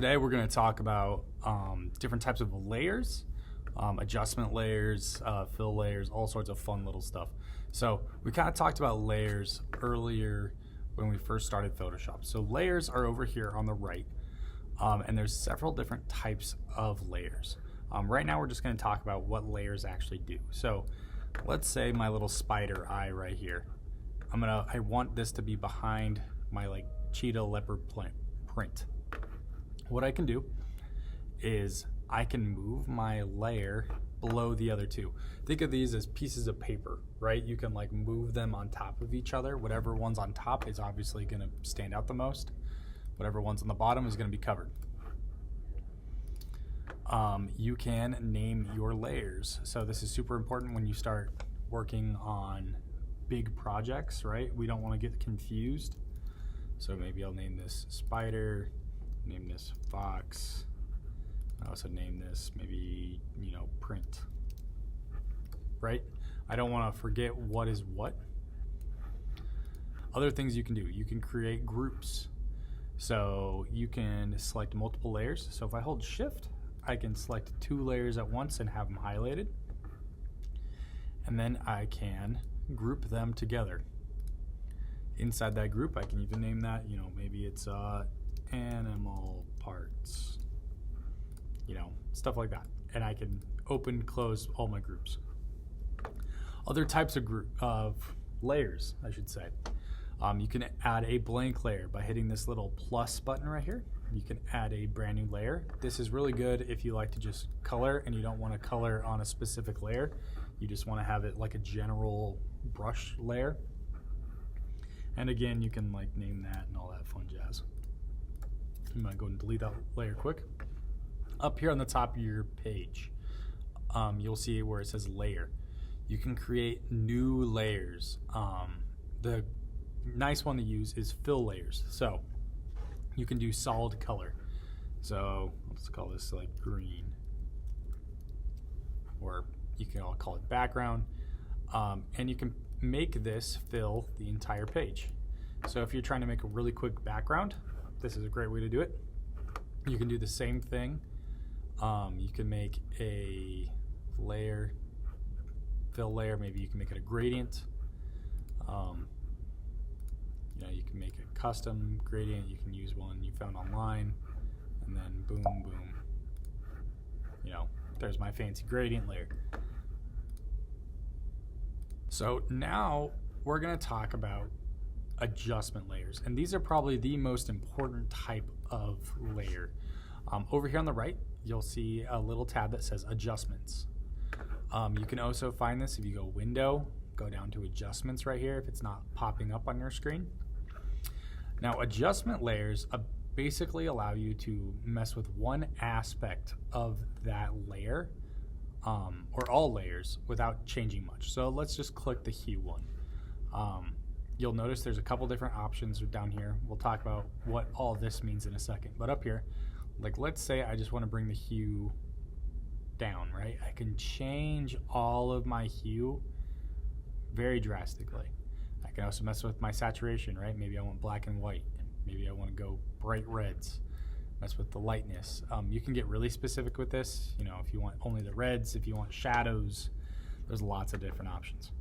Today we're going to talk about different types of layers, adjustment layers, fill layers, all sorts of fun little stuff. So we kind of talked about layers earlier when we first started Photoshop. So layers are over here on the right, and there's several different types of layers. Right now we're just going to talk about what layers actually do. So let's say my little spider eye right here. I want this to be behind my cheetah leopard print. What I can do is I can move my layer below the other two. Think of these as pieces of paper, right? You can move them on top of each other. Whatever one's on top is obviously going to stand out the most. Whatever one's on the bottom is going to be covered. You can name your layers. So this is super important when you start working on big projects, right? We don't want to get confused. So maybe I'll name this spider, name this fox. I also name this maybe, print, right? I don't want to forget what is what. Other things you can do, you can create groups. So you can select multiple layers. So if I hold shift, I can select two layers at once and have them highlighted. And then I can group them together. Inside that group, I can even name that, maybe it's animal parts, stuff like that. And I can open, close all my groups. Other types of layers, I should say. You can add a blank layer by hitting this little plus button right here. You can add a brand new layer. This is really good if you like to just color and you don't want to color on a specific layer. You just want to have it like a general brush layer. And again, you can name that and all that fun jazz. I'm gonna go and delete that layer quick. Up here on the top of your page, you'll see where it says layer. You can create new layers. The nice one to use is fill layers. So you can do solid color. So let's call this green, or you can all call it background. And you can make this fill the entire page. So if you're trying to make a really quick background, this is a great way to do it. You can do the same thing. You can make a layer, fill layer. Maybe you can make it a gradient. You can make a custom gradient. You can use one you found online, and then boom, boom. There's my fancy gradient layer. So now we're going to talk about adjustment layers, and these are probably the most important type of layer. Over here on the right, you'll see a little tab that says adjustments. You can also find this if you go window, go down to adjustments right here if it's not popping up on your screen. Now adjustment layers basically allow you to mess with one aspect of that layer, or all layers, without changing much. So let's just click the hue one. You'll notice there's a couple different options down here. We'll talk about what all this means in a second. But up here, let's say I just want to bring the hue down, right? I can change all of my hue very drastically. I can also mess with my saturation, right? Maybe I want black and white. Maybe I want to go bright reds. Mess with the lightness. You can get really specific with this. If you want only the reds, if you want shadows, there's lots of different options.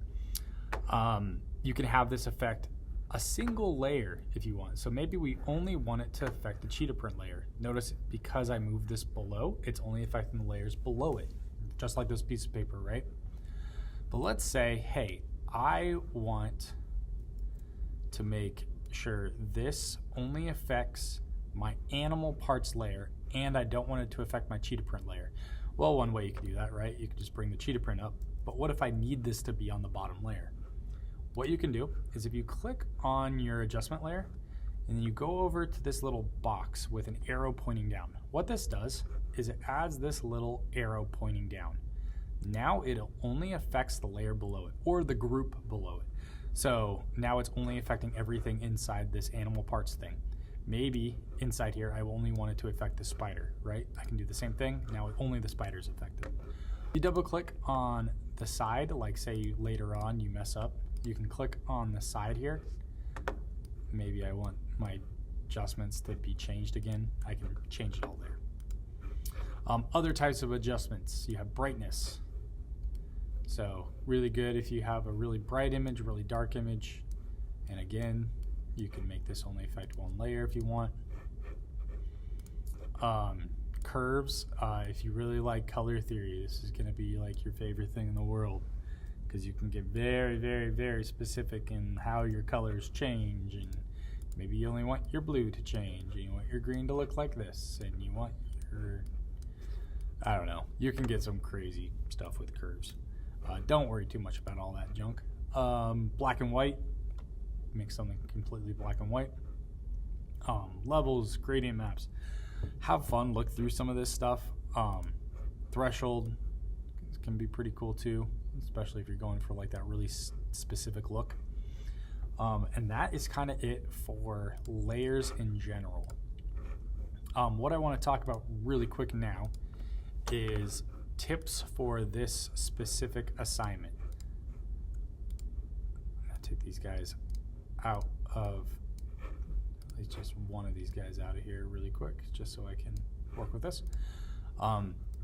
You can have this affect a single layer if you want. So maybe we only want it to affect the cheetah print layer. Notice because I moved this below, it's only affecting the layers below it, just like those pieces of paper, right? But let's say, hey, I want to make sure this only affects my animal parts layer, and I don't want it to affect my cheetah print layer. Well, one way you can do that, right? You can just bring the cheetah print up. But what if I need this to be on the bottom layer? What you can do is if you click on your adjustment layer and then you go over to this little box with an arrow pointing down. What this does is it adds this little arrow pointing down. Now it only affects the layer below it, or the group below it. So now it's only affecting everything inside this animal parts thing. Maybe inside here I only want it to affect the spider, right? I can do the same thing. Now only the spider is affected. You double click on the side, say later on you mess up, you can click on the side here. Maybe I want my adjustments to be changed again, I can change it all there. Other types of adjustments, you have brightness. So really good if you have a really bright image, really dark image. And again, you can make this only affect one layer if you want. Curves, if you really like color theory, this is going to be like your favorite thing in the world, because you can get very, very, very specific in how your colors change, and maybe you only want your blue to change, and you want your green to look like this, and you want your, I don't know, you can get some crazy stuff with curves. Don't worry too much about all that junk. Black and white, make something completely black and white. Levels, gradient maps, have fun, look through some of this stuff. Threshold can be pretty cool too, especially if you're going for like that really specific look. And that is kind of it for layers in general. What I want to talk about really quick now is tips for this specific assignment. I'm going to take these guys out of, at least just one of these guys out of here really quick, just so I can work with this.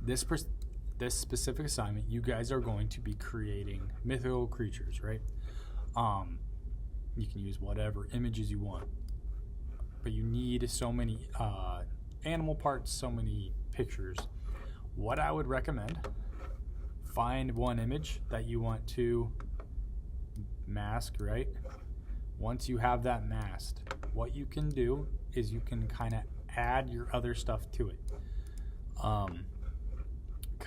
This specific assignment, you guys are going to be creating mythical creatures, right? You can use whatever images you want, but you need so many animal parts, so many pictures. What I would recommend, find one image that you want to mask, right? Once you have that masked, what you can do is you can kind of add your other stuff to it.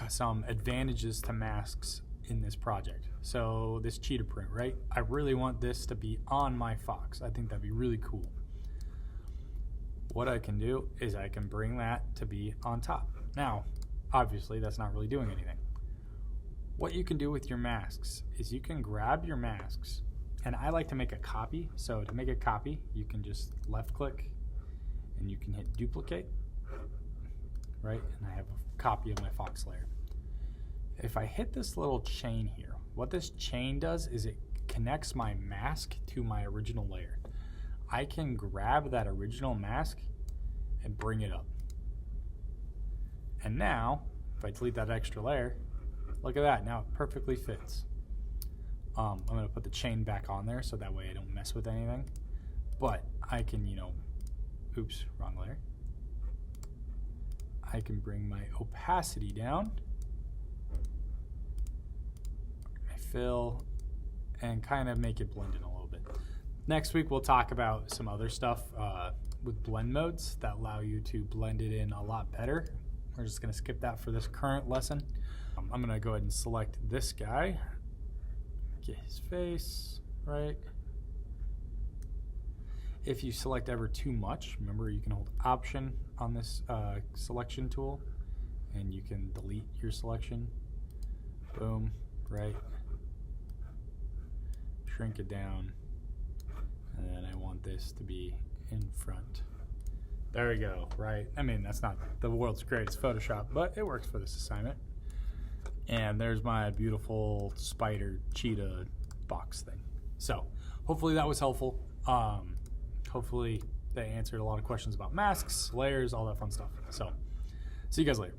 Some advantages to masks in this project. So this cheetah print, right? I really want this to be on my fox. I think that'd be really cool. What I can do is I can bring that to be on top. Now, obviously that's not really doing anything. What you can do with your masks is you can grab your masks, and I like to make a copy. So to make a copy, you can just left click and you can hit duplicate, right? And I have a copy of my fox layer. If I hit this little chain here, what this chain does is it connects my mask to my original layer. I can grab that original mask and bring it up. And now, if I delete that extra layer, look at that, now it perfectly fits. I'm gonna put the chain back on there so that way I don't mess with anything. But I can, oops, wrong layer. I can bring my opacity down, my fill, and kind of make it blend in a little bit. Next week we'll talk about some other stuff with blend modes that allow you to blend it in a lot better. We're just going to skip that for this current lesson. I'm going to go ahead and select this guy, get his face, right? If you select ever too much, remember you can hold Option on this selection tool, and you can delete your selection. Boom, right? Shrink it down, and then I want this to be in front. There we go, right? I mean, that's not the world's greatest Photoshop, but it works for this assignment. And there's my beautiful spider cheetah box thing. So hopefully that was helpful. Hopefully they answered a lot of questions about masks, layers, all that fun stuff. So see you guys later.